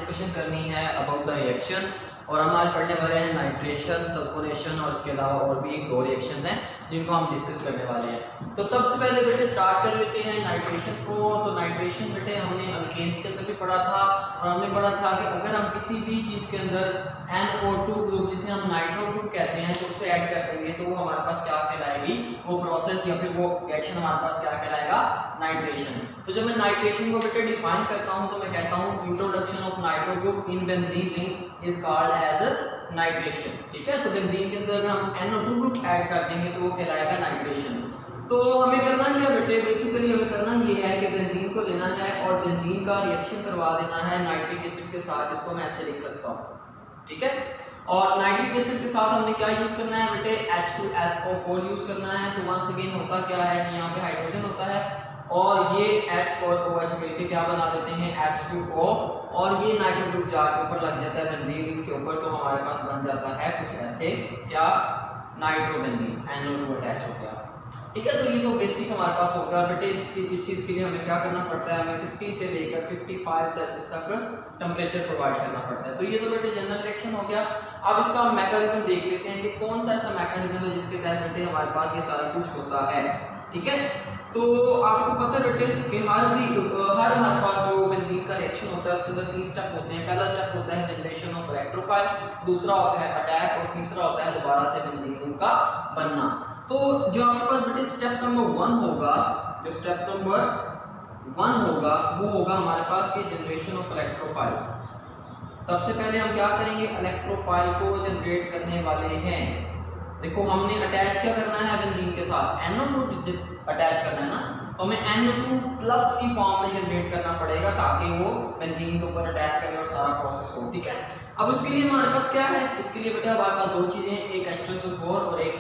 Discussion करनी है about the reaction, और हम आज पढ़ने वाले हैं नाइट्रेशन, सल्फोनेशन और इसके अलावा और भी दो रिएक्शंस हैं जिनको हम डिस्कस करने वाले हैं। तो सबसे पहले बेटे स्टार्ट कर लेते हैं नाइट्रेशन को। तो नाइट्रेशन बेटे हमने अल्केन्स के अंदर भी पढ़ा था, और हमने पढ़ा था कि अगर हम किसी भी चीज़ के अंदर NO2 ग्रुप जिसे हम नाइट्रो ग्रुप कहते हैं तो उसे ऐड कर देंगे तो वो हमारे पास क्या कहलाएगी, वो प्रोसेस या फिर वो रिएक्शन हमारे पास क्या कहलाएगा, नाइट्रेशन। तो जब मैं नाइट्रेशन को बेटे डिफाइन करता हूँ तो मैं कहता हूँ introduction of nitro group in benzene ring is called as nitration. ठीक है, तो बेंजीन के अंदर अगर हम NO2 ग्रुप ऐड कर देंगे तो वो कहलाएगा नाइट्रेशन। तो हमें करना क्या बेटे, बेसिकली हमें करना ये है कि बेंजीन को लेना है और बेंजीन का रिएक्शन करवा देना है नाइट्रिक एसिड के साथ। इसको मैं ऐसे लिख सकता हूँ, ठीक है। और नाइट्रिक एसिड के साथ हमने क्या यूज करना है बेटे, H2SO4 यूज करना है। तो वंस अगेन होता क्या है कि यहाँ पे हाइड्रोजन होता है और ये H और OH मिलके क्या बना देते हैं, H2O, और ये नाइट्रो ग्रुप जाके ऊपर लग जाता है बेंजीन रिंग के ऊपर, तो हमारे पास बन जाता है कुछ ऐसे, क्या, नाइट्रोबेंजीन, NO2 अटैच हो गया। ठीक है, तो ये तो बेसिक हमारे पास होगा बेटे। इस चीज़ के लिए हमें क्या करना पड़ता है, हमें 50 से लेकर 55 सेल्सियस तक टेम्परेचर प्रोवाइड करना पड़ता है। तो ये तो बेटे जनरल रिएक्शन हो गया। अब इसका मैकेनिज्म देख लेते हैं कि कौन सा ऐसा मैकेनिज्म है जिसके तहत बेटे हमारे पास ये सारा कुछ होता है। ठीक है, तो आपको पता है बेटे कि हर हमारे पास जो बेंजीन का रिएक्शन होता है उसके अंदर 3 स्टेप होते हैं। पहला स्टेप होता है जनरेशन ऑफ इलेक्ट्रोफाइल, दूसरा होता है अटैक, और तीसरा होता है दोबारा से बेंजीन रिंग का बनना। तो जो आपके पास बेटे स्टेप नंबर 1 होगा, जो स्टेप नंबर 1 होगा वो होगा हमारे पास की जनरेशन ऑफ इलेक्ट्रोफाइल। सबसे पहले हम क्या करेंगे, इलेक्ट्रोफाइल को जनरेट करने वाले हैं। देखो हमने अटैच क्या करना है बेंजीन के साथ, NO2 अटैच करना है ना, तो हमें NO2 प्लस की फॉर्म में जनरेट करना पड़ेगा ताकि वो बेंजीन के ऊपर अटैक करे और सारा प्रोसेस हो। ठीक है, अब उसके लिए हमारे पास क्या है, इसके लिए बेटा हमारे पास दो चीजें हैं, एक H2SO4 और एक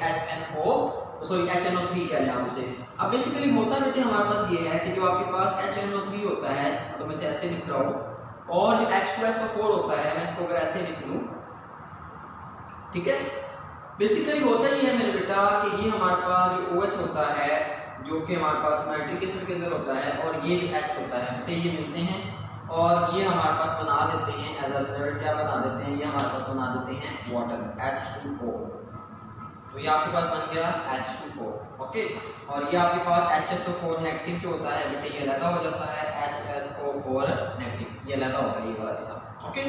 HNO3 कह लें आप इसे। अब बेसिकली होता है बेटे हमारे पास ये है कि जो आपके पास HNO3 होता है, तो मैं इसे ऐसे लिख रहा हूँ, और जो H2SO4 होता है मैं इसको अगर ऐसे लिख लूँ, ठीक है, बेसिकली होता ही है मेरे बेटा कि ये हमारे पास जो OH होता है जो कि हमारे पास नाइट्रिक एसिड के अंदर होता है, और ये जो H होता है बेटे ये मिलते हैं और ये हमारे पास बना देते हैं एज अ रिजल्ट, क्या बना देते हैं, ये हमारे पास बना देते हैं वाटर, H2O। तो ये आपके पास बन गया H2O, ओके। और ये आपके पास HSO4 नेगेटिव जो होता है बेटे ये अलग हो जाता है, HSO4 नेगेटिव, ये अलग होगा ये वाला हिस्सा, ओके।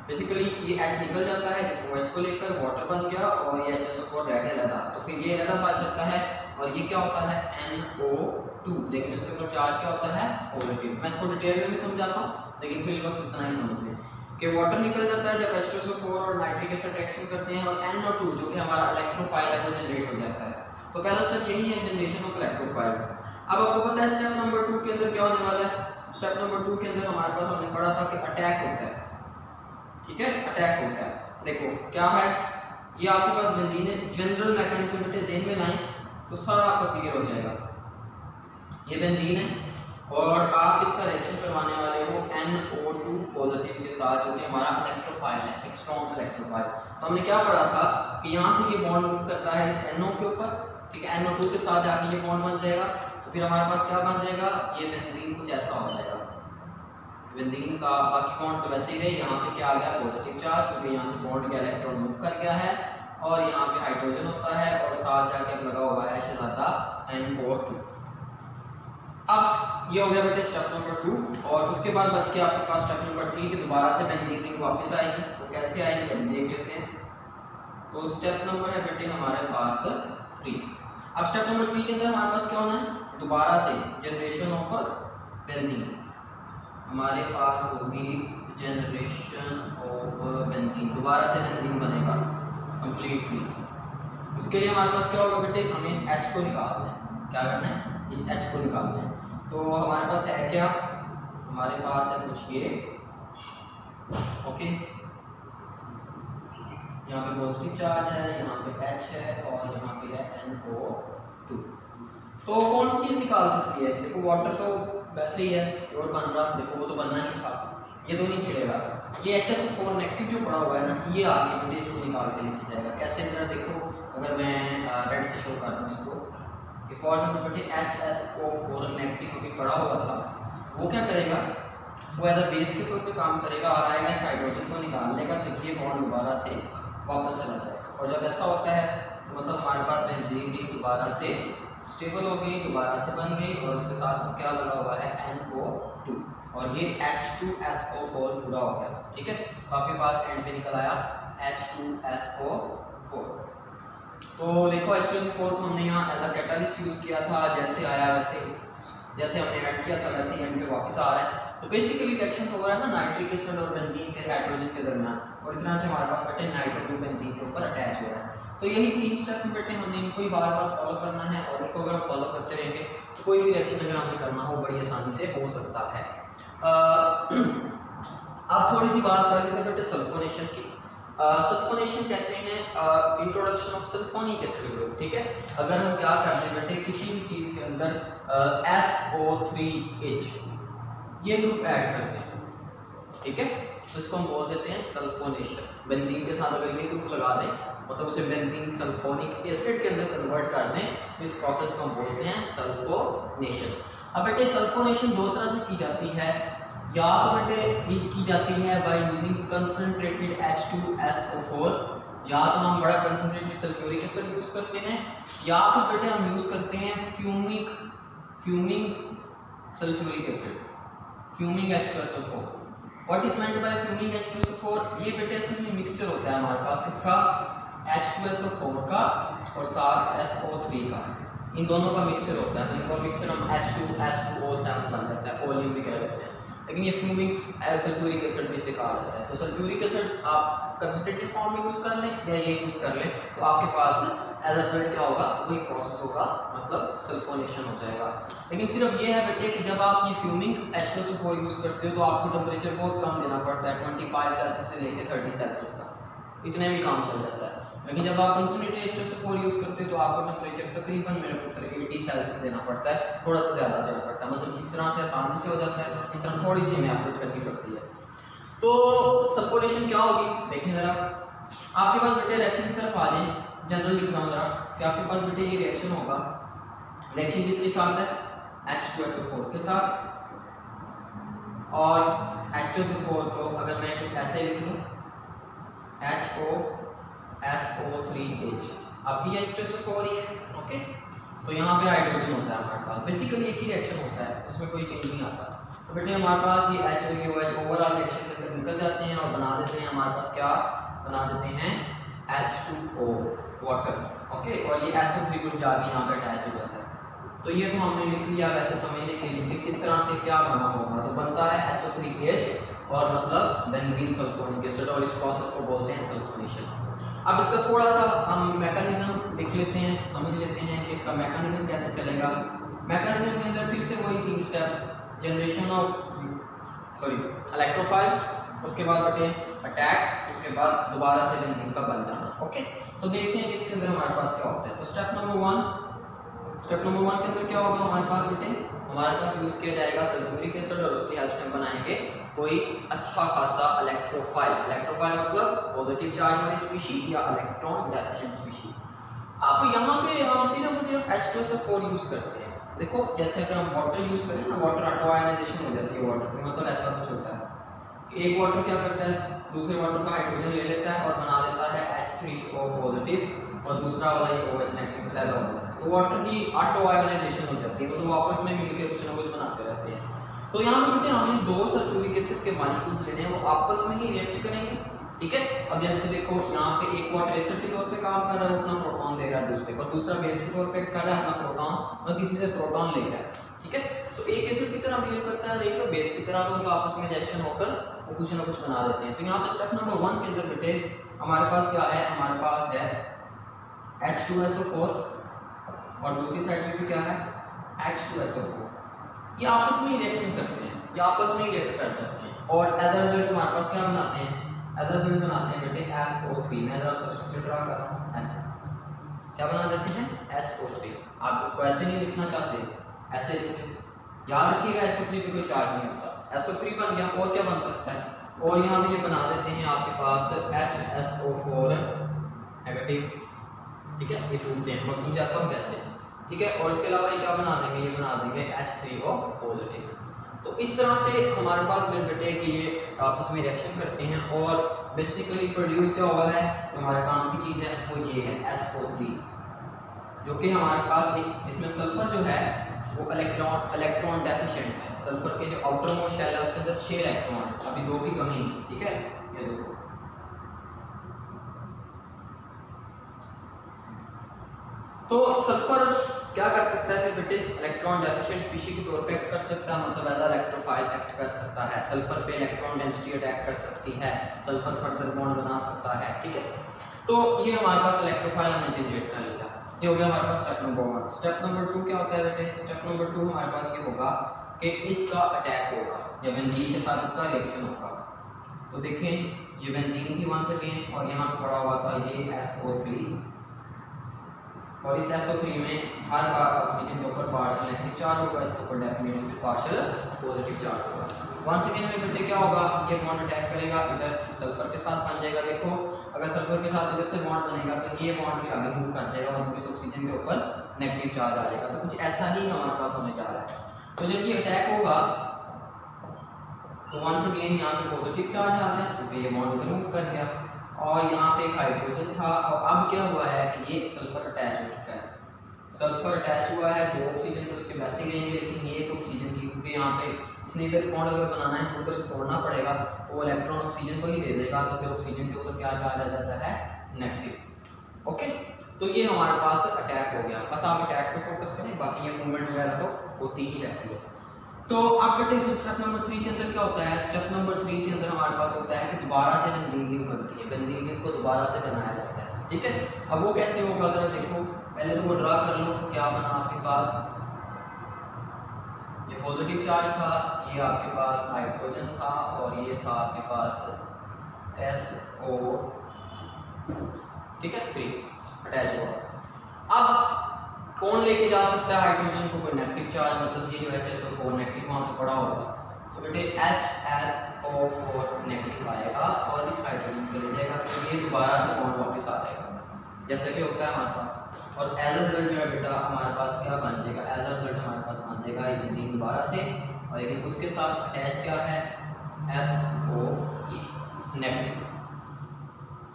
बेसिकली ये H निकल जाता है, इसको H को लेकर वाटर बन गया और ये HSO4 रह गया लगा, तो फिर ये लगा बच जाता है और ये क्या होता है, NO2, लेकिन इसके ऊपर चार्ज क्या होता है, पॉजिटिव। मैं इसको डिटेल में भी समझाता हूँ लेकिन फिर वक्त इतना ही समझ लें कि वाटर निकल जाता है जब H2SO4 और नाइट्रिक एसिड रिएक्शन करते हैं, और NO2 जो कि हमारा इलेक्ट्रोफाइल है वो जनरेट हो जाता है। तो पहला स्टेप यही है, जनरेशन ऑफ इलेक्ट्रोफाइल। अब आपको पता है स्टेप नंबर 2 के अंदर क्या होने वाला है, स्टेप नंबर 2 के अंदर हमारे पास हमने पढ़ा था कि अटैक होता है। ठीक है, अटैक होता है। देखो क्या है, ये आपके पास बेंजीन है, जनरल मैकेनिज्म बेटे ज़हन में लाएं तो सारा आपका क्लियर हो जाएगा। ये बेंजीन है और आप इसका रिएक्शन करवाने वाले हो NO2 पॉजिटिव के साथ जो कि हमारा इलेक्ट्रोफाइल है, एक स्ट्रॉन्ग इलेक्ट्रोफाइल। तो हमने क्या पढ़ा था कि यहाँ से ये बॉन्ड मूव करता है इस NO के ऊपर, ठीक है, NO2 के साथ जाके ये बॉन्ड बन जाएगा, तो फिर हमारे पास क्या बन जाएगा, ये बेंजीन कुछ ऐसा हो जाएगा। बेंजीन का बाकी बॉन्ड तो वैसे ही रहे, यहाँ पे क्या आ गया, पॉजिटिव चार्ज, क्योंकि यहाँ से बॉन्ड का इलेक्ट्रॉन मूव कर गया है, और यहाँ पे हाइड्रोजन होता है और साथ जाके लगा हुआ है शहजादा NO2। अब ये हो गया बेटे स्टेप नंबर 2, और उसके बाद बच के आपके पास स्टेप नंबर 3 की दोबारा से बेंजीन रिंग वापस आएगी। तो कैसे आएगी हम देख लेते हैं। तो स्टेप नंबर है बेटे हमारे पास 3। अब स्टेप नंबर 3 के अंदर हमारे पास क्या होना है, दोबारा से जनरेशन ऑफ बेंजीन, हमारे पास होगी जनरेशन ऑफ बेंजीन, दोबारा से बेंजीन बनेगा कंप्लीटली। उसके लिए हमारे पास क्या होगा बेटे, हमें इस H को निकालना है, क्या करना है, इस H को निकालना है। तो हमारे पास है क्या, हमारे पास है कुछ ये, ओके, यहाँ पे पॉजिटिव चार्ज है, यहाँ पे H है और यहाँ पे है NO2। तो कौन सी चीज़ निकाल सकती है, देखो वाटर तो वैसे ही है और बन रहा, देखो वो तो बनना ही था, ये तो नहीं छिड़ेगा। ये HSO4 नेगेटिव जो पड़ा हुआ है ना, ये आगे बेटे इसको निकाल के लेके जाएगा। कैसे जरा देखो, अगर मैं रेड से शो कर दूँ इसको, कि फॉर एग्जाम्पल बेटे HSO4 नेगेटिव अभी पड़ा हुआ था, वो क्या करेगा, वो एज अ बेस के तौर पे काम करेगा और आएगा इस हाइड्रोजन को निकाल लेगा, तो ये बॉन्ड दोबारा से वापस चला जाएगा। और जब ऐसा होता है तो मतलब हमारे पास बेंजीन दोबारा से स्टेबल हो गई, दोबारा से बन गई, और उसके साथ क्या लगा हुआ है NO2, और ये H2SO4 पूरा हो गया। ठीक है, तो आपके पास एंड पे निकल आया H2SO4। तो देखो H2SO4 को हमने यहाँ एज अ कैटालिस्ट यूज़ किया था, जैसे आया वैसे, जैसे हमने ऐड किया था वैसे एंड पे वापस आ रहा है। तो बेसिकली रिएक्शन हो रहा है ना नाइट्रिक एसिड और बेंजीन के हाइड्रोजन के दरमियान, और इस तरह से हमारे पास बेटे नाइट्रोजन बेंजीन के ऊपर अटैच हो रहा है। तो यही 3 स्टेप में बेटे हमने इनको ही बार बार फॉलो करना है, और इनको अगर हम फॉलो करते रहेंगे तो कोई भी रिएक्शन अगर हमें करना हो बड़ी आसानी से हो सकता है। अब थोड़ी सी बात कर लेते हैं बेटे सल्फोनेशन की। सल्फोनेशन कहते हैं introduction of sulphonic acid group. ठीक है, अगर हम क्या करते हैं बेटे किसी भी चीज़ के अंदर SO3H ये ग्रुप ऐड करते हैं, ठीक है, तो इसको हम बोल देते हैं सल्फोनेशन। बेंजीन के साथ अगर ये ग्रुप लगा दें, मतलब उसे बेंजीन सल्फोनिक एसिड के अंदर कन्वर्ट कर दें, तो इस प्रोसेस को हम बोलते हैं सल्फोनेशन। अब बेटे सल्फोनेशन दो तरह से की जाती है, या तो बेटे ये की जाती है बाय यूजिंग कंसंट्रेटेड H2SO4, या तो हम बड़ा कंसंट्रेटेड सल्फ्यूरिक एसिड यूज करते हैं, या तो बेटे हम यूज करते हैं fuming sulphuric acid, fuming H2SO4। What is meant by fuming H2SO4? ये बेटे असल में मिक्सचर होता है हमारे पास इसका H2SO4 का और साथ SO3 का, इन दोनों का मिक्सचर होता है। तो इनका मिक्सचर हम H2SO7 बन जाता है, ओलियम भी कह देते हैं, लेकिन ये फ्यूमिंग सल्फ्यूरिक एसिड भी से कहा जाता है। तो सल्फ्यूरिक एसिड आप कंसंट्रेटेड फॉर्म में यूज कर लें या ये यूज कर लें, तो आपके पास एज अ रिजल्ट क्या होगा, वही प्रोसेस होगा, मतलब सल्फोनेशन हो जाएगा। लेकिन सिर्फ ये है बेटे कि जब आप ये फ्यूमिंग H2SO4 यूज करते हो तो आपको टेम्परेचर बहुत कम देना पड़ता है, 25 सेल्सियस से लेकर 30 सेल्सियस तक, इतने में काम चल जाता है। लेकिन जब आप कंसंट्रेटेड H2SO4 यूज करते हो तो आपको टेम्परेचर तकरीबन मेरे पुत्र 80 सेल्सियस देना पड़ता है, थोड़ा सा ज़्यादा देना पड़ता है, मतलब इस तरह से आसानी से हो जाता है, इस तरह थोड़ी सी हमें एफर्ट करनी पड़ती है। तो सल्फोनेशन क्या होगी देखें ज़रा, आपके पास बेटे रिएक्शन की तरफ आ जाए, जनरल लिख रहा हूँ ज़रा कि आपके पास बेटे ये रिएक्शन होगा, रिएक्शन किसके साथ है, H2SO4 के साथ, और H2SO4 को अगर मैं कुछ ऐसे लिख लूँ HOSO3H, अब भी H2SO4 ही है, ओके। तो यहाँ पे हाइड्रोजन होता है हमारे पास, बेसिकली एक ही रिएक्शन होता है, उसमें कोई चेंज नहीं आता। तो बेटे हमारे पास ये H और ये OH ओवरऑल रिएक्शन के अंदर निकल जाते हैं और बना देते हैं हमारे पास क्या, बना देते हैं H2O वाटर, ओके, और ये SO3 ग्रुप जाके यहाँ पे अटैच हो जाता है। तो ये तो हमने लिख लिया वैसे समझने के लिए कि किस तरह से क्या बना होगा, तो बनता है SO3H और मतलब बेंजीन सल्फोनिक एसिड, और इस प्रोसेस को बोलते हैं सल्फोनेशन। अब इसका थोड़ा सा हम मैकेनिज्म देख लेते हैं, समझ लेते हैं कि इसका मैकेनिज्म कैसे चलेगा। मैकेनिज्म के अंदर फिर से वही 3 स्टेप, जनरेशन ऑफ इलेक्ट्रोफाइल, उसके बाद बेटे अटैक, उसके बाद दोबारा से बेंजीन का बन जाना, ओके। तो देखते हैं इसके अंदर हमारे पास क्या होता है। तो स्टेप नंबर 1 के अंदर क्या होगा हमारे पास बेटे, हमारे पास यूज किया जाएगा सल्फ्यूरिक एसिड, और उसकी हेल्प से हम बनाएंगे कोई अच्छा खासा इलेक्ट्रोफाइल। इलेक्ट्रोफाइल मतलब पॉजिटिव चार्ज वाली स्पीशीज या इलेक्ट्रॉन डेफिशिएंट स्पीशीज। अब यहाँ पे हम सिर्फ H2SO4 यूज करते हैं। देखो जैसे अगर हम वाटर यूज करें ना, वाटर ऑटो आयनाइजेशन हो जाती है वाटर की, मतलब ऐसा कुछ होता है, एक वाटर क्या करता है दूसरे वाटर का हाइड्रोजन ले लेता है और बना देता है H3O पॉजिटिव, और दूसरा वाला ये OH नेगेटिव पैदा हो जाता है। तो वाटर की ऑटो आयनाइजेशन हो जाती है, मतलब आपस में मिलकर कुछ ना कुछ बनाते रहते हैं। तो यहाँ पे बेटे हमने 2 सल्फ्यूरिक एसिड के मॉलिक्यूल्स लेने हैं, वो आपस में ही रिएक्ट करेंगे, ठीक है। अब जैसे देखो यहाँ पे एक वाटर एसिड के तौर पे काम कर रहा है, अपना प्रोटॉन ले रहा है दूसरे को, और दूसरा बेस के तौर पे कर रहा है अपना प्रोटॉन, और किसी से प्रोटॉन ले रहा है, ठीक है। तो एक एसिड की तरह बिहेव करता है, एक बेस की तरह, तो आपस में रिएक्शन होकर वो कुछ ना कुछ बना देते हैं। तो यहाँ पे स्टेप नंबर 1 के अंदर बेटे हमारे पास क्या है, हमारे पास है H2SO4, और दूसरी साइड में भी क्या है H2SO4, ये आपस में ही रिएक्शन करते हैं, ये आपस में ही रिएक्ट कर जाते हैं, और एज अ रिजल्ट हमारे पास क्या बनाते हैं, एज अ रिजल्ट बनाते हैं बेटे SO3। मैं जरा उसका स्ट्रक्चर ड्रा कर रहा हूँ, ऐसे क्या बना देते हैं SO3। आप इसको ऐसे नहीं लिखना चाहते, ऐसे लिखें, याद रखिएगा SO3 पे कोई चार्ज नहीं होता। SO3 बन गया, और क्या बन सकता है, और यहाँ पे ये बना देते हैं आपके पास HSO4 नेगेटिव, ठीक है, ये टूटते हैं, मैं समझाता हूँ कैसे, ठीक है। और इसके अलावा ये क्या बना देंगे, ये बना देंगे H3O पॉजिटिव। तो इस तरह से हमारे पास मेरे बेटे कि ये आपस में रिएक्शन करते हैं और बेसिकली प्रोड्यूस क्या हुआ है, जो हमारे काम की चीज़ है वो ये है SO3, जो कि हमारे पास एक जिसमें सल्फर जो है वो इलेक्ट्रॉन डेफिशिएंट है। सल्फर के जो आउटर मोस्ट शेल है उसके अंदर 6 इलेक्ट्रॉन है, अभी 2 की कमी है, ठीक है। ये देखो तो सल्फर क्या कर सकता है बेटे, इलेक्ट्रॉन डेफिशिएंट स्पीशीज के तौर पे एक्ट कर सकता है, मतलब एज इलेक्ट्रोफाइल एक्ट कर सकता है, सल्फर पे इलेक्ट्रॉन डेंसिटी अटैक कर सकती है, सल्फर फर्दर बॉन्ड बना सकता है, ठीक है। तो ये हमारे पास इलेक्ट्रोफाइल हमने जनरेट कर लिया, ये हो गया हमारे पास स्टेप नंबर 1। स्टेप नंबर 2 क्या होता है बेटे, स्टेप नंबर 2 हमारे पास ये होगा कि इसका अटैक होगा या बेंजीन के साथ इसका रिएक्शन होगा। तो देखें ये बेंजीन थी वंस अगेन और यहाँ पे पड़ा हुआ था ये SO3 और इस SO3 में हर का ऑक्सीजन के ऊपर पार्शियल नेगेटिव चार्ज होगा, इसके ऊपर डेफिनेटली पार्शियल पॉजिटिव चार्ज होगा। वंस अगेन में बेटे क्या होगा, ये बॉन्ड अटैक करेगा, इधर सल्फर के साथ बन जाएगा। देखो अगर सल्फर के साथ इधर से बॉन्ड बनेगा तो ये बॉन्ड भी आगे मूव कर जाएगा, मतलब इस ऑक्सीजन के ऊपर नेगेटिव चार्ज आ जाएगा। तो कुछ ऐसा ही हमारे पास होने जा रहा है। तो जब ये अटैक होगा तो वंस अगेन यहाँ पे पॉजिटिव चार्ज आ गया क्योंकि ये बॉन्ड इधर मूव कर गया और यहाँ पे एक हाइड्रोजन था और अब क्या हुआ है कि ये सल्फर अटैच हो चुका है। सल्फर अटैच हुआ है, 2 ऑक्सीजन तो उसके वैसे ही रहेंगे, लेकिन ये एक ऑक्सीजन की क्योंकि यहाँ पे इसने इधर बॉन्ड अगर बनाना है तो उधर से तोड़ना पड़ेगा, वो इलेक्ट्रॉन ऑक्सीजन को ही दे देगा, तो फिर ऑक्सीजन के ऊपर क्या चार्ज आ जाता है, नेगेटिव। ओके, तो ये हमारे पास अटैक हो गया। बस आप अटैक पे फोकस करें, बाकी ये मूवमेंट वगैरह तो होती ही रहती है। तो अब बेटे फिर स्टेप नंबर 3 के अंदर क्या होता है, स्टेप नंबर 3 के अंदर हमारे पास होता है कि दोबारा से बेंजीन बनती है, बेंजीन को दोबारा से बनाया जाता है, ठीक है। अब वो कैसे होगा जरा देखो, पहले तो वो ड्रा कर लो, क्या बना आपके पास, ये पॉजिटिव चार्ज था, ये आपके पास हाइड्रोजन था और ये था आपके पास SO, ठीक है, 3 अटैच हुआ। अब कौन लेके जा सकता है हाइड्रोजन को, कोई नेगेटिव चार्ज, मतलब ये जो HSO4 नेगेटिव वहाँ पे पड़ा होगा तो बेटे HSO4 नेगेटिव आएगा और इस हाइड्रोजन को ले जाएगा, फिर ये दोबारा से बॉन्ड वापस आ जाएगा जैसे कि होता है हमारे पास। और एज अ रिजल्ट जो है बेटा हमारे पास क्या बन जाएगा, एज अ रिजल्ट हमारे पास बन जाएगा बेंजीन दोबारा से, और लेकिन उसके साथ अटैच क्या है, SO नेगेटिव।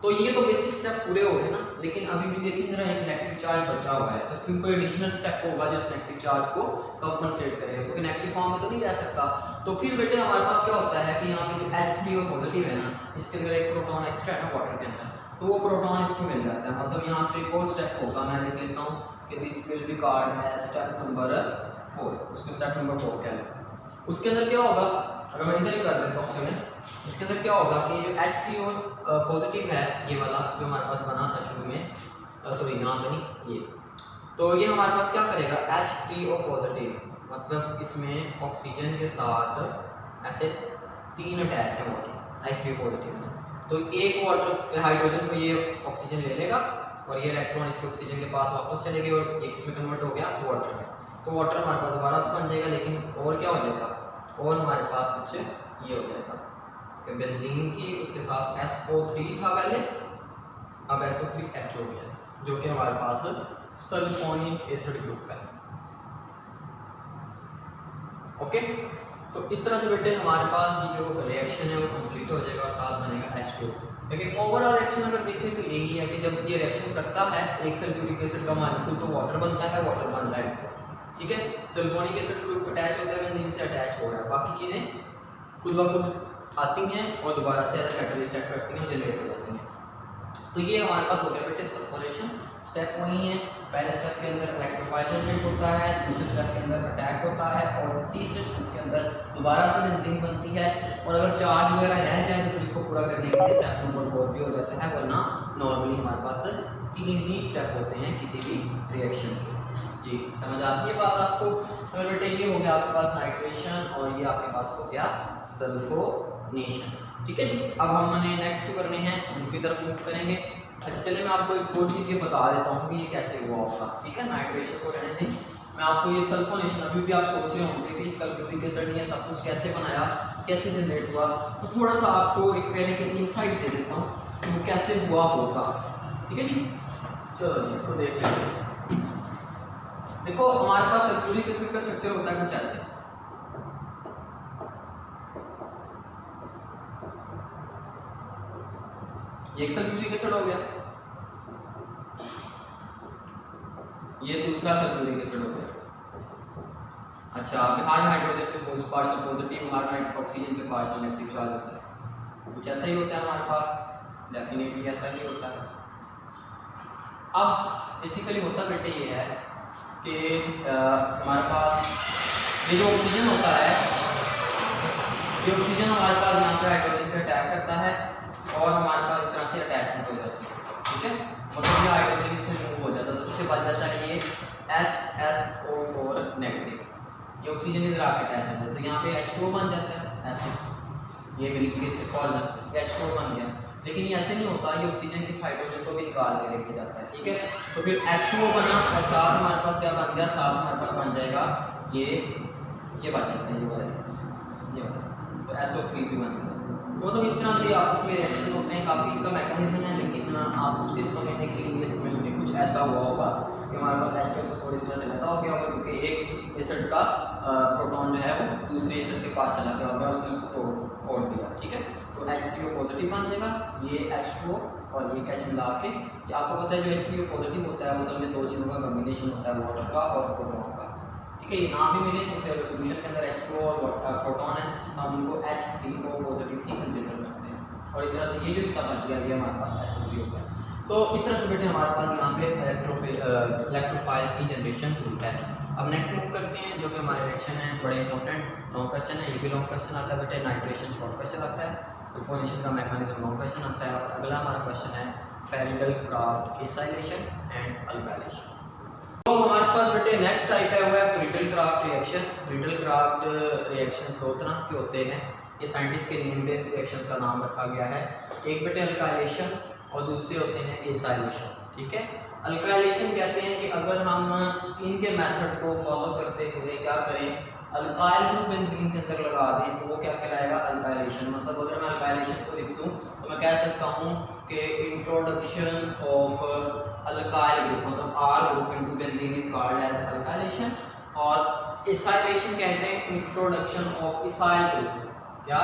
तो ये तो बेसिक स्टेप पूरे हो गए ना, लेकिन अभी भी देखिए जरा एक नेगेटिव चार्ज बचा हुआ है, तो फिर कोई एडिशनल स्टेप होगा जो इस नेगेटिव चार्ज को कंपनसेट करेगा, क्योंकि नेगेटिव फॉर्म में तो नहीं रह सकता। तो फिर बेटे हमारे पास क्या होता है कि यहाँ पे जो H3O पॉजिटिव है ना, इसके अंदर एक प्रोटॉन एक्स्ट्रा है वाटर के अंदर, तो वो प्रोटॉन इसको मिल जाता है। मतलब यहाँ पे एक और स्टेप होगा, मैं लिख लेता हूँ कि this will be called as step number 4, उसको स्टेप नंबर 4 कह लें। उसके अंदर क्या होगा, अगर मैं इधर ही कर देता हूँ चलें, इसके अंदर क्या होगा कि जो H3O पॉजिटिव है, ये वाला जो हमारे पास बना था शुरू में, सॉरी यहाँ पे नहीं, ये तो ये हमारे पास क्या करेगा, H3O पॉजिटिव, मतलब इसमें ऑक्सीजन के साथ ऐसे 3 अटैच है वाटर H3O पॉजिटिव, तो एक वाटर हाइड्रोजन को ये ऑक्सीजन ले लेगा और ये इलेक्ट्रॉन इस ऑक्सीजन के पास वापस चले गए और ये किसमें कन्वर्ट हो गया, वाटर में। तो वाटर हमारे पास दोबारा से बन जाएगा, लेकिन और क्या हो जाएगा, और हमारे पास कुछ ये हो जाएगा कि बेंजीन की उसके साथ SO3 था पहले, अब SO3H हो गया, जो कि हमारे पास सल्फोनिक एसिड ग्रुप का है। ओके, तो इस तरह से बेटे हमारे पास ये जो रिएक्शन है वो कंप्लीट हो जाएगा और साथ बनेगा H2। लेकिन ओवरऑल रिएक्शन अगर देखें तो यही है कि जब ये रिएक्शन करता है एक सल्फ्यूरिक एसिड का मॉलिक्यूल तो वाटर बनता है, वाटर बन रहा है, ठीक है। सल्फोनिक एसिड ग्रुप अटैच होता है, बेंजीन से अटैच हो रहा है, बाकी चीज़ें खुद ब खुद आती हैं और दोबारा से एज कैटलिस्ट एक्ट करती हैं, जनरेट हो जाती हैं। तो ये हमारे पास हो गया बेटे सल्फोनेशन। स्टेप वही है, पहले स्टेप के अंदर इलेक्ट्रोफाइल जनरेट होता है, दूसरे स्टेप के अंदर अटैक होता है और तीसरे स्टेप के अंदर दोबारा से बेंजीन बनती है। और अगर चार्ज वगैरह रह जाए तो फिर इसको पूरा करने के लिए स्टेप नंबर 4 भी हो जाता है, वरना नॉर्मली हमारे पास 3 ही स्टेप होते हैं किसी भी रिएक्शन के। जी समझ आती है बात आपको। तो बेटे ये हो गया आपके पास नाइट्रेशन और ये आपके पास हो गया सल्फोनेशन, ठीक है जी। अब हमने नेक्स्ट जो करने हैं उनकी तरफ मूव करेंगे। अच्छा चलिए मैं आपको एक और चीज़ ये बता देता हूँ कि ये कैसे हुआ होगा, ठीक है। नाइट्रेशन को रहने दें, मैं आपको ये सल्फोनेशन, अभी भी आप सोच रहे होंगे कि सल्फ्यूरिक एसिड ये सब कुछ कैसे बनाया, कैसे जनरेट हुआ, तो थोड़ा सा आपको एक पहले की इंसाइट दे देता हूँ कि वो कैसे हुआ होगा, ठीक है जी। चलो जी इसको देख लेते हैं। देखो हमारे पास सल्फ्यूरिक एसिड का स्ट्रक्चर होता है कुछ ऐसे, ये एक सल्फ्यूरिक एसिड हो गया, ये दूसरा सल्फ्यूरिक एसिड हो गया। अच्छा, हर हाइड्रोजन के पार्शियल पॉजिटिव, हर ऑक्सीजन के पार्शियल नेगेटिव चार्ज होता है, कुछ ऐसा ही होता है हमारे पास, डेफिनेटली ऐसा ही होता है। अब बेसिकली होता बेटे ये है कि हमारे पास ये जो ऑक्सीजन होता है, ये ऑक्सीजन हमारे पास यहाँ पे हाइड्रोजन पे अटैक करता है और हमारे पास इस तरह से अटैचमेंट हो जाती है, ठीक है। मतलब ये हाइड्रोजन इससे रिमूव हो जाता है, तो इससे बन जाता है ये HSO4 नेगेटिव, ये ऑक्सीजन इधर आके अटैच हो जाता है, तो यहाँ पे H2O बन जाता है ऐसे, ये मिलकर इससे फॉर्म H2O बन गया। लेकिन ये ऐसे नहीं होता, ये ऑक्सीजन इस हाइड्रोजन को भी निकाल के लेके जाता है, ठीक है। तो फिर H2O बना और साथ हमारे पास क्या बन गया, साथ हमारे पास बन जाएगा ये बच जाता है, ये वाला ये वाला, तो SO3 भी बन गया। तो इस तरह से आपस में रिएक्शन होते हैं, काफ़ी इसका मैकेनिज्म है, लेकिन आप सिर्फ समझने के लिए समझ में कुछ ऐसा हुआ होगा कि हमारे पास H2SO4 इस तरह से लगा हो गया होगा, क्योंकि एक एसिड का प्रोटॉन जो है वो दूसरे एसिड के पास चला गया होगा, उसने उसको तोड़ दिया, ठीक है। तो H3O पॉजिटिव बन जाएगा, ये H2O और ये H मिला के, आपको पता है जो H3O पॉजिटिव होता है असल में दो चीज़ों का कॉम्बिनेशन होता है, वाटर का और प्रोटॉन का, ठीक है। ये ना भी मिले तो फिर सोल्यूशन के अंदर H2O और प्रोटॉन है, तो हम उनको H3O पॉजिटिव ही कंसिडर करते हैं, और इस तरह से ये जो हिस्सा बच गया ये हमारे पास SO3 हो गया। तो इस तरह से बेटे हमारे पास यहाँ पे इलेक्ट्रोफाइल की जनरेशन हुई है। अब नेक्स्ट मूव करते हैं, जो कि हमारे रिएक्शन है, बड़े इंपॉर्टेंट लॉन्ग क्वेश्चन है, ये भी लॉन्ग क्वेश्चन आता है बेटे, नाइट्रेशन शॉर्ट क्वेश्चन आता है, सल्फोनेशन का मैकेनिज्म लॉन्ग क्वेश्चन आता है, और अगला हमारा क्वेश्चन है फैरिडल-क्राफ्ट एसाइलेशन एंड अल्काइलेशन। तो हमारे पास बेटे नेक्स्ट टाइप है वो है फ्रीडल-क्राफ्ट रिएक्शन। फ्रीडल-क्राफ्ट रिएक्शंस दो तरह के होते हैं, ये साइंटिस्ट के नेम पे रिएक्शंस का नाम रखा गया है, एक बेटे अल्काइलेशन और दूसरे होते हैं एसाइलेशन, ठीक है। अल्काइलेशन कहते हैं कि अगर हम इनके मेथड को फॉलो करते हुए क्या करें, अल्काइल ग्रुप बेंजीन के अंदर लगा दें, तो वो क्या कहलाएगा, अल्काइलेशन। मतलब अगर मैं अल्काइलेशन को लिख दूं तो मैं कह सकता हूं कि इंट्रोडक्शन ऑफ अल्काइल ग्रुप, मतलब R group into benzene is called as alkylation, और एसाइलेशन कहते हैं इंट्रोडक्शन ऑफ इसाइल ग्रुप, क्या,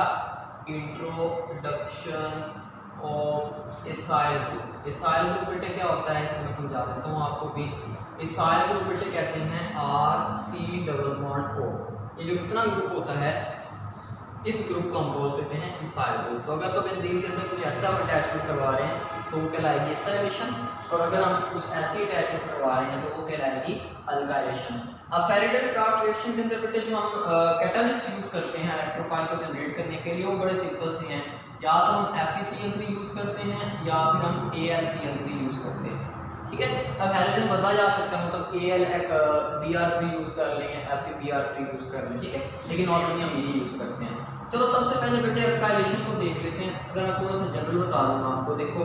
introduction of acyl group. Acyl group बेटे क्या होता है इसको मैं समझा देता हूँ आपको भी। इसाइल ग्रुप बेटे कहते हैं RC डबल बॉन्ड O, ये जो कितना ग्रुप होता है इस ग्रुप को हम बोल देते हैं इसाइल ग्रुप। तो अगर तो बेंजीन के अंदर कुछ ऐसा अटैचमेंट करवा रहे हैं तो वो कहलाएगी एसाइलेशन, और अगर हम कुछ ऐसी अटैचमेंट करवा रहे हैं तो वो कहलाएगी अल्काइलेशन। अब फैरिडल-क्राफ्ट रिएक्शन के अंदर बेटे जो हम कैटलिस्ट यूज करते हैं इलेक्ट्रोफाइल को जनरेट करने के लिए वो बड़े सिंपल से हैं, या तो हम FeCl3 यूज करते हैं या फिर हम AlCl3 यूज करते हैं, ठीक है। अब हैलोजन बदला जा सकता है, मतलब AlBr3 यूज कर लें या FeBr3 यूज कर लें, ठीक है, लेकिन नॉर्मली हम यही यूज करते हैं। चलो सबसे पहले बेटे अल्काइलेशन को देख लेते हैं। अगर मैं थोड़ा सा जनरल बता दूंगा आपको, देखो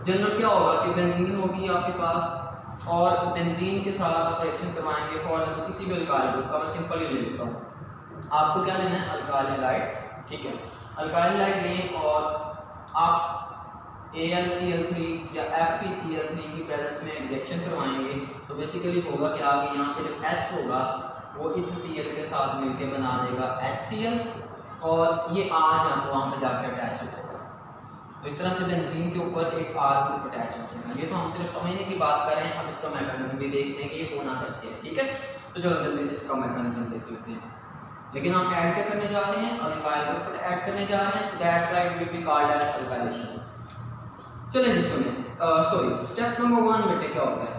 जनरल क्या होगा कि बेंजीन होगी आपके पास और बेंजीन के साथ आप रिएक्शन करवाएंगे फॉर एग्जांपल किसी भी अल्काइल ग्रुप का, मैं सिंपल ही ले लेता हूँ। आपको क्या लेना है, अल्काइल हैलाइड, ठीक है, अल्काइल हैलाइड लें और आप AlCl3 या FeCl3 की प्रेजेंस में रिएक्शन करवाएंगे तो बेसिकली होगा कि आगे यहाँ पे जो H होगा वो इस Cl के साथ मिलके बना देगा HCl, और ये R वहाँ पे जाके अटैच हो जाएगा। तो इस तरह से बेंजीन के ऊपर एक R ग्रुप अटैच हो जाएगा। ये तो हम सिर्फ समझने की बात कर रहे हैं, अब इसका मैकेनिज्म भी देख लेंगे ये होना कैसे है, ठीक है। तो चलो जल्दी से इसका मैकेनिज्म देख लेते हैं। लेकिन हम ऐड क्या करने जा रहे हैं, अल्काइल ग्रुप ऐड करने जा रहे हैं, so that's why it will be called as alkylation. चलिए जी सुनिए, सॉरी स्टेप नंबर 1 बेटे क्या होता है,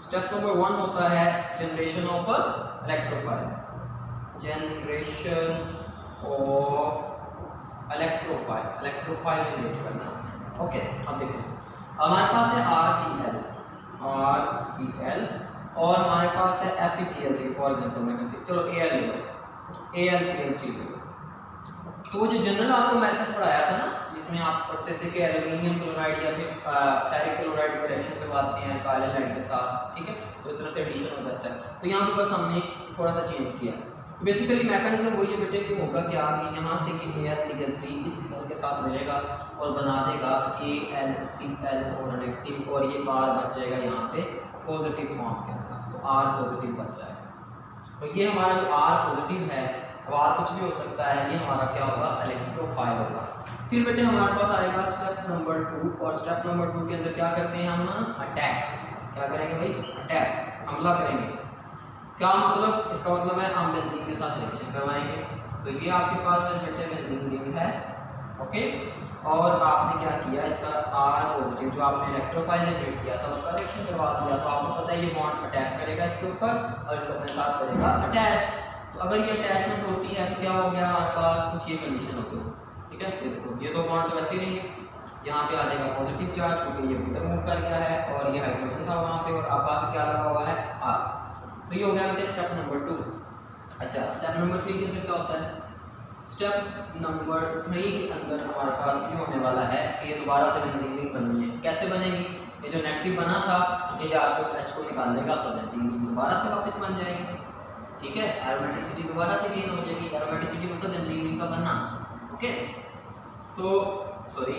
स्टेप नंबर 1 होता है generation of electrophile, generation of electrophile generate करना, ओके। अब देखो हमारे पास है RCl और हमारे पास है FeCl3 फॉर एग्जांपल, मैं कंसीडर चलो Al ले लो, AlCl3 ले लो। तो वो जो जनरल आपको मेथड पढ़ाया था ना, जिसमें आप पढ़ते थे कि एल्यूमिनियम क्लोराइड या फिर फेरिक क्लोराइड को रिएक्शन करवाते हैं अल्काइल हैलाइड के साथ, ठीक है, तो इस तरह से एडिशन हो जाता है। तो यहाँ पे बस हमने थोड़ा सा चेंज किया। बेसिकली मैकेनिज्म वही है बेटे कि होगा क्या कि यहाँ से ये AlCl3 इस Cl के साथ मिलेगा और बना देगा AlCl4 नेगेटिव, और ये R बच जाएगा यहाँ पे पॉजिटिव फॉर्म के अंदर, तो R पॉजिटिव बच जाएगा। तो ये हमारा जो R पॉजिटिव है वार कुछ भी हो सकता है, ये हमारा क्या होगा, इलेक्ट्रोफाइल होगा। फिर बेटे हमारे पास आएगा स्टेप नंबर 2, और स्टेप नंबर 2 के अंदर क्या करते हैं हम, अटैक। क्या करेंगे भाई, अटैक, हमला करेंगे। क्या मतलब, इसका मतलब है हम बेंजीन के साथ रिएक्शन करवाएंगे। तो ये आपके पास में बेटे बेंजीन रिंग है, ओके। और आपने क्या किया, इसका R पॉजिटिव जो आपने इलेक्ट्रोफाइल जनरेट किया था उसका रिएक्शन करवा दिया। तो आपको पता है ये बॉन्ड अटैक करेगा इसके ऊपर और इसको अपने साथ करेगा अटैच। तो अगर ये अटैचमेंट होती है तो क्या हो गया हमारे पास, कुछ ये कंडीशन हो गई, ठीक है। ये देखो ये दो बॉन्ड तो वैसे ही रहेंगे, यहाँ पे आ जाएगा पॉजिटिव चार्ज क्योंकि ये इधर मूव कर गया है और ये हाइड्रोजन था वहाँ पे, और अब आगे क्या लगा हुआ है, R। तो ये हो गया बेटे स्टेप नंबर 2। अच्छा, स्टेप नंबर 3 के अंदर क्या होता है, स्टेप नंबर 3 के अंदर हमारे पास ये होने वाला है कि ये दोबारा से बेंजीन रिंग बननी है। कैसे बनेगी, ये जो नेगेटिव बना था ये जाकर उस H को निकाल देगा तो बेंजीन रिंग दोबारा से वापस बन जाएगी, ठीक है। एरोमेटिसिटी दोबारा से गेन हो जाएगी, एरोमेटिसिटी मतलब बेंजीन रिंग का बनना, ओके। तो सॉरी,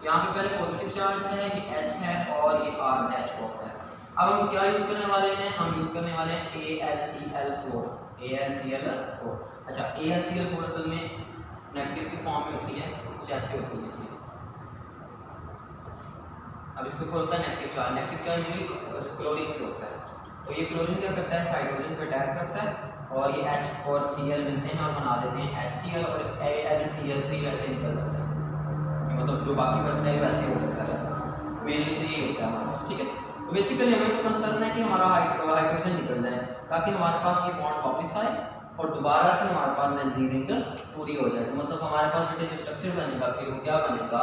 यहाँ पे पहले पॉजिटिव चार्ज है, ये H है और ये R H होता है। अब हम क्या यूज़ करने वाले हैं, हम यूज़ करने वाले हैं AlCl4, AlCl4। अच्छा, AlCl4 असल में नेगेटिव की फॉर्म में होती है, कुछ ऐसे होती है ये। अब इसके ऊपर होता है negative charge, negative charge mainly chlorine पे होता है। तो ये क्लोरीन क्या करता है, इस हाइड्रोजन पे अटैक करता है और ये H और Cl मिलते हैं और बना देते हैं HCl, और AlCl3 वैसे निकल जाता है, मतलब जो बाकी बचता है वैसे हो जाता है, मेनली 3 होता है हमारे पास, ठीक है। तो बेसिकली हमें तो कंसर्न है कि हमारा हाइड्रोजन निकल जाए ताकि हमारे पास ये बॉन्ड वापस आए और दोबारा से हमारे पास बेंजीन रिंग पूरी हो जाए। तो मतलब हमारे पास बेटे जो स्ट्रक्चर बनेगा फिर वो क्या बनेगा,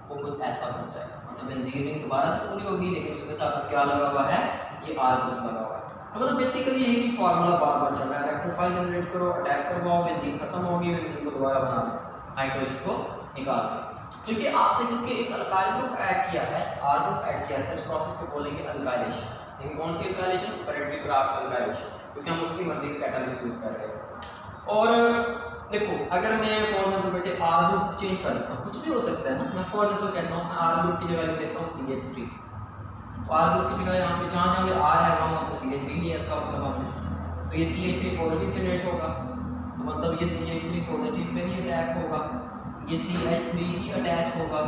वो कुछ ऐसा बन जाएगा, मतलब बेंजीन रिंग दोबारा से पूरी होगी लेकिन उसके साथ क्या लगा हुआ है, ये R ग्रुप लगा हुआ है। तो मतलब बेसिकली यही फार्मूला बार बार चल रहा है, इलेक्ट्रोफाइल जनरेट करो, अटैक करवाओ, बेंजीन खत्म होगी, बेंजीन को दोबारा बना लो, हाइड्रोजन को निकाल दो। क्योंकि आपने क्योंकि एक अल्काइल ग्रुप ऐड किया है, R ग्रुप ऐड किया है, इस प्रोसेस को बोलेंगे अल्काइलेशन। इन कौन सी अल्काइलेशन, फेरेटिक क्राफ्ट अल्काइलेशन, क्योंकि हम उसकी मर्जी का कैटालिस्ट यूज कर रहे हैं। और देखो अगर मैं फॉर एग्जांपल बेटे R ग्रुप चेंज कर देता हूँ, कुछ भी हो सकता है ना, मैं फॉर एग्जांपल कहता हूँ R ग्रुप की जगह लिख देता हूँ CH3। तो R ग्रुप की जगह यहाँ पे जहाँ जहाँ पे R है वहाँ पे CH3 लिया, इसका मतलब हमने, तो ये CH3 पॉजिटिव जनरेट होगा, तो मतलब ये CH3 पॉजिटिव पे ही अटैक होगा, ये CH3 ही अटैच होगा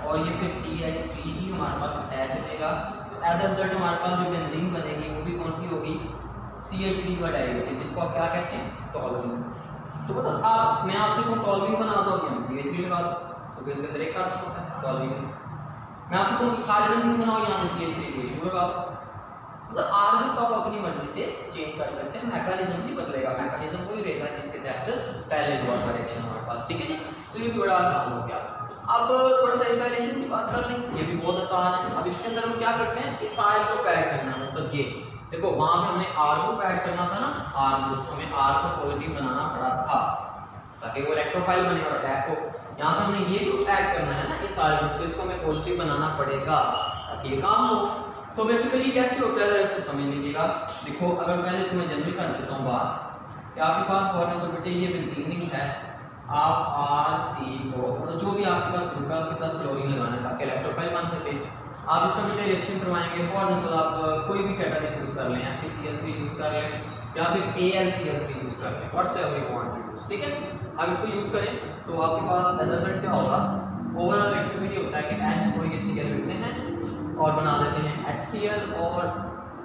और ये फिर CH3 ही हमारे पास अटैच होगा। तो एज रिजल्ट हमारे पास जो बेंजीन बनेगी वो भी कौन सी होगी, CH3 का डेरिवेटिव, जिसको आप क्या कहते हैं, टॉलुइन। तो मतलब आप, मैं आपसे कोई टॉलुइन बनाता हूँ कि हम CH3 लगा दो, क्योंकि इसके अंदर एक कार्बन होता है टॉलुइन। मैं आपको कोई इथाइल बेंजीन बनाओ, यहाँ पे CH3 लगा दो। मतलब R ग्रुप आप अपनी मर्जी से चेंज कर सकते हैं, मैकेनिज्म नहीं बदलेगा, मैकेनिज्म वही रहेगा जिसके तहत पहले हुआ था रिएक्शन हमारे पास, ठीक है जी। तो ये भी बड़ा आसान हो गया। अब थोड़ा सा इथाइलेशन की बात कर लें, ये भी बहुत आसान है। अब इसके अंदर हम क्या करते हैं, इथाइल को ऐड करना है, मतलब ये देखो वहां पे हमने R ग्रुप ऐड करना था ना, R ग्रुप हमें R को पॉजिटिव बनाना पड़ा था ताकि वो इलेक्ट्रोफाइल बने और अटैक हो। यहाँ पे हमने ये ग्रुप ऐड करना है ना, इथाइल ग्रुप, तो इसको हमें पॉजिटिव बनाना पड़ेगा ताकि ये काम हो। तो बेसिकली कैसे होता है इसको समझ लीजिएगा। देखो अगर पहले तुम्हें जनरल कर देता हूँ बात कि आपके पास और है तो बेटे ये बेंजीन रिंग है, आप RC को मतलब जो भी आपके पास ग्रुप है उसके साथ क्लोरीन लगाना है ताकि इलेक्ट्रोफाइल बन सके। आप इसका बेटे रिएक्शन करवाएंगे, फॉर एग्जांपल आप कोई भी कैटालिस्ट यूज कर लें, FeCl3 यूज कर लें या फिर AlCl3 यूज कर लें, whatever you want to use, ठीक है। आप इसको यूज करें तो आपके पास रिजल्ट क्या होगा, ओवरऑल रिएक्शन में ये होता है कि H और ये Cl मिलते हैं और बना देते हैं HCl और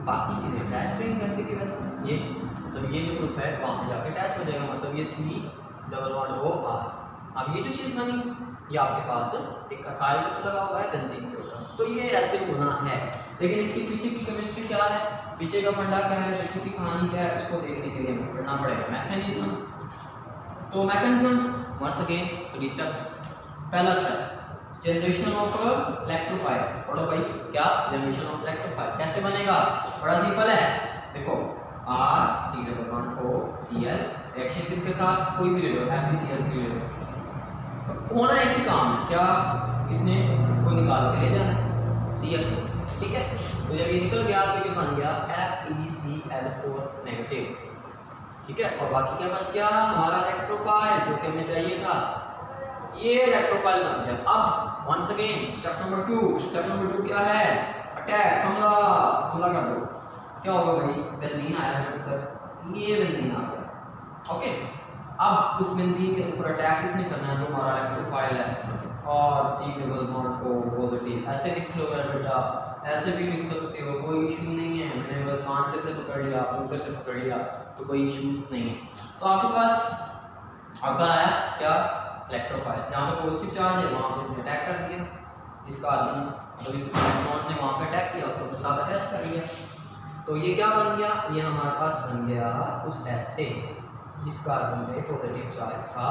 बाकी चीज़ें अटैच रहेंगी वैसे की वैसे। ये मतलब ये जो ग्रुप है वहाँ जाके अटैच हो जाएगा, मतलब ये C++OR। अब ये जो चीज़ बनी ये आपके पास एक असाइल ग्रुप लगा हुआ है बेंजीन के ऊपर, तो ये ऐसे होना है। लेकिन इसके पीछे की केमिस्ट्री क्या है, पीछे का फंडा क्या है, पीछे की कहानी क्या है, उसको देखने के लिए हमें पढ़ना पड़ेगा मैकेनिज्म। तो मैकेनिज्म वंस अगेन 3 स्टेप। पहला स्टेप जनरेशन ऑफ इलेक्ट्रोफाइल, पढ़ो भाई क्या जनरेशन ऑफ इलेक्ट्रोफाइल कैसे बनेगा, बड़ा सिंपल है। देखो RCl रिएक्शन किसके साथ, कोई भी ले लो, FeCl3 ले लो, होना एक ही काम है, क्या इसने इसको निकाल के ले जाना है Cl, ठीक है। तो जब ये निकल गया तो ये बन गया FeCl4 नेगेटिव, ठीक है। और बाकी क्या बच गया, हमारा इलेक्ट्रोफाइल जो कि हमें चाहिए था, ये इलेक्ट्रोफाइल बन गया। अब once again step number 2, step number 2 क्या है, अटैक, हमला, हमला कर दो। क्या होगा भाई, बेंजीन आया है ऊपर, ये बेंजीन आ गया, ओके। अब उस बेंजीन के ऊपर अटैक किसने करना है, जो हमारा इलेक्ट्रोफाइल है, और सी डबल बॉन्ड को पॉजिटिव ऐसे लिख लो मेरा बेटा, ऐसे भी लिख सकते हो, कोई इशू नहीं है। मैंने बस कांटे से पकड़ लिया, ऊपर से पकड़ लिया तो कोई इशू नहीं है। तो आपके पास आपका है क्या, इलेक्ट्रोफाइल, जहाँ पे पॉजिटिव चार्ज है वहाँ पे इसने अटैक कर दिया इस कार्बन, तो इस इलेक्ट्रॉन्स ने वहाँ पे अटैक किया, उसको अपने साथ अटैच कर लिया। तो ये क्या बन गया, ये हमारे पास बन गया कुछ ऐसे, जिस कार्बन पे पॉजिटिव चार्ज था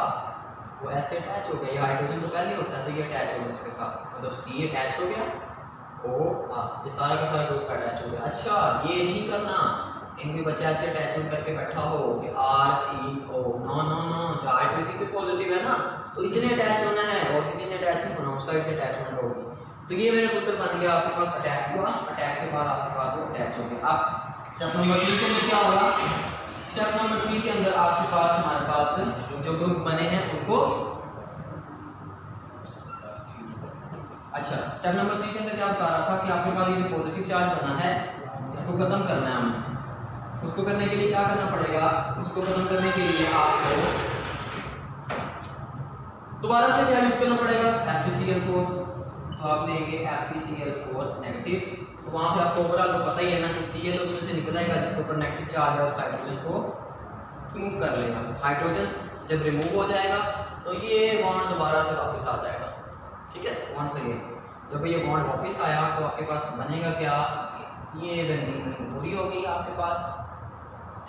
वो ऐसे अटैच हो गया। ये हाइड्रोजन तो पहले होता है, तो ये अटैच हो गया उसके साथ, मतलब सी अटैच हो गया, ओ हाँ, ये सारा का सारा ग्रुप अटैच हो गया। अच्छा ये नहीं करना इनके बच्चा ऐसे अटैचमेंट करके बैठा हो कि आर सी ओ, नो नो नो, चाहे तो इसी पे पॉजिटिव है ना, तो इसने अटैच होना है और किसी ने अटैच नहीं होना, उस साइड से अटैचमेंट होगी। तो ये मेरे पुत्र बन गया, आपके पास अटैक हुआ, अटैक के बाद आपके पास वो अटैच हो गया। अब स्टेप नंबर 3 के अंदर क्या होगा, स्टेप नंबर 3 के अंदर आपके पास हमारे पास जो ग्रुप बने हैं उनको, अच्छा स्टेप नंबर 3 के अंदर क्या बता रहा था कि आपके पास ये जो पॉजिटिव चार्ज बना है इसको खत्म करना है हमें। उसको करने के लिए क्या करना पड़ेगा, उसको खत्म करने के लिए आपको दोबारा से क्या यूज करना पड़ेगा, FeCl4। तो आप लेंगे FeCl4 नेगेटिव, तो वहाँ पे आपको ओवरऑल तो पता ही है ना कि Cl उसमें से निकल आएगा जिसके ऊपर नेगेटिव चार्ज है, उस हाइड्रोजन को रिमूव कर लेगा। हाइड्रोजन जब रिमूव हो जाएगा तो ये बॉन्ड दोबारा से वापस आ जाएगा, ठीक है। वंस अगेन जब ये बॉन्ड वापस आया तो आपके पास बनेगा क्या, ये बेंजीन पूरी हो गई आपके पास,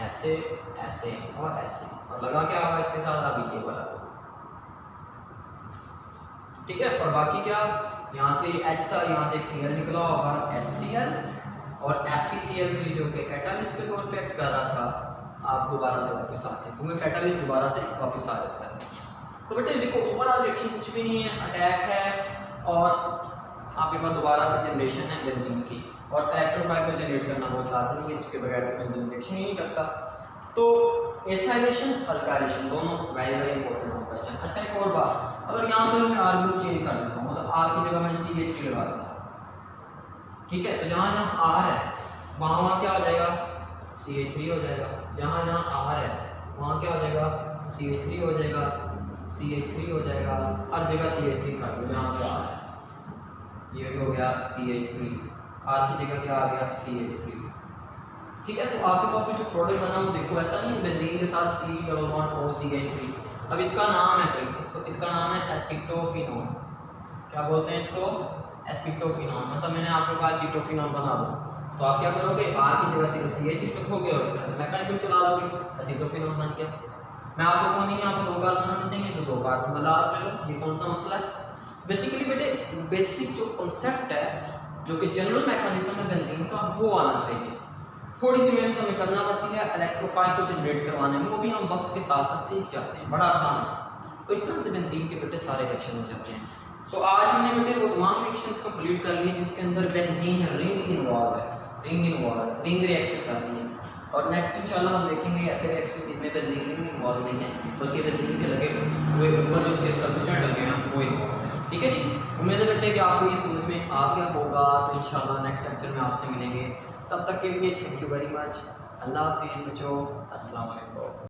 ऐसे ऐसे और ऐसे, और लगा क्या होगा इसके साथ, अभी ये वाला, ठीक है। और बाकी क्या, यहाँ से H था, यहाँ से एक Cl निकला होगा HCl, और FeCl3 जो कि कैटालिस्ट के तौर पे एक्ट कर रहा था, आप दोबारा से वापस आते हैं क्योंकि कैटालिस्ट दोबारा से वापस आ जाता है। तो बेटे देखो ओवरऑल रिएक्शन कुछ भी नहीं है, अटैक है और आपके पास दोबारा से जनरेशन है बेंजीन की, और इलेक्ट्रोफाइल को जनरेट करना बहुत लाजमी है, उसके बगैर बेंजीन रिएक्शन ही नहीं करता। तो एसाइलेशन अल्काइलेशन दोनों वेरी वेरी इंपॉर्टेंट होता है। अच्छा एक और बात, अगर यहाँ पर मैं आर ग्रुप चेंज कर देता हूँ, मतलब आर की जगह मैं CH3 लगा दूँ, ठीक है, तो जहाँ जहाँ आर है वहाँ वहाँ क्या हो जाएगा, CH3 हो जाएगा, जहाँ जहाँ आर है वहाँ क्या हो जाएगा, CH3 हो जाएगा, CH3 हो जाएगा, हर जगह CH3 कर दो जहाँ पे आर है, ये भी हो गया CH3, आर की जगह क्या आ गया CH3, ठीक है। तो आपके पास जो प्रोडक्ट बना वो देखो ऐसा नहीं बेंजीन के साथ C+CH3, अब इसका नाम है कोई, इसका नाम है एसीटोफिनोन, क्या बोलते हैं इसको, एसीटोफिनोन, मतलब मैंने आपको कहा एसीटोफिनोन बना दो, तो आप क्या करोगे, आर की जगह सिर्फ CH3 लिखोगे और इस तरह से मैकेनिज्म चला लोगे, एसीटोफिनोन बन गया। मैं आपको कौन नहीं, आपको 2 कार्बन बनाना चाहिए तो 2 कार्बन वाला आप ले लो, ये कौन सा मसला है। बेसिकली बेटे बेसिक जो कॉन्सेप्ट है, जो कि जनरल मैकेनिज्म है बेंजीन का, वो आना चाहिए। थोड़ी सी मेहनत हमें करना पड़ती है इलेक्ट्रोफाइल को जनरेट करवाने में, वो भी हम वक्त के साथ साथ सीख जाते हैं, बड़ा आसान है। तो इस तरह से बेंजीन के बेटे सारे रिएक्शन हो जाते हैं। तो आज हमने बेटे वो तमाम रिएक्शंस कंप्लीट कर लिए जिसके अंदर बेंजीन रिंग इन्वॉल्व है, रिंग रिएक्शन कर रही है। और नेक्स्ट इंशाल्लाह हम देखेंगे ऐसे रिएक्शन जिनमें बेंजीन रिंग इन्वॉल्व नहीं है, बल्कि बेंजीन के लगे हुए ऊपर जो उसके सब्स्टिट्यूएंट लगे हैं वो इन्वॉल्व है, ठीक है जी। उम्मीद है बेटे कि आपको ये समझ में आ गया होगा। तो इंशाल्लाह नेक्स्ट लेक्चर में आपसे मिलेंगे, तब तक के लिए थैंक यू वेरी मच। अल्लाह हाफिज़ बच्चों, अस्सलाम वालेकुम।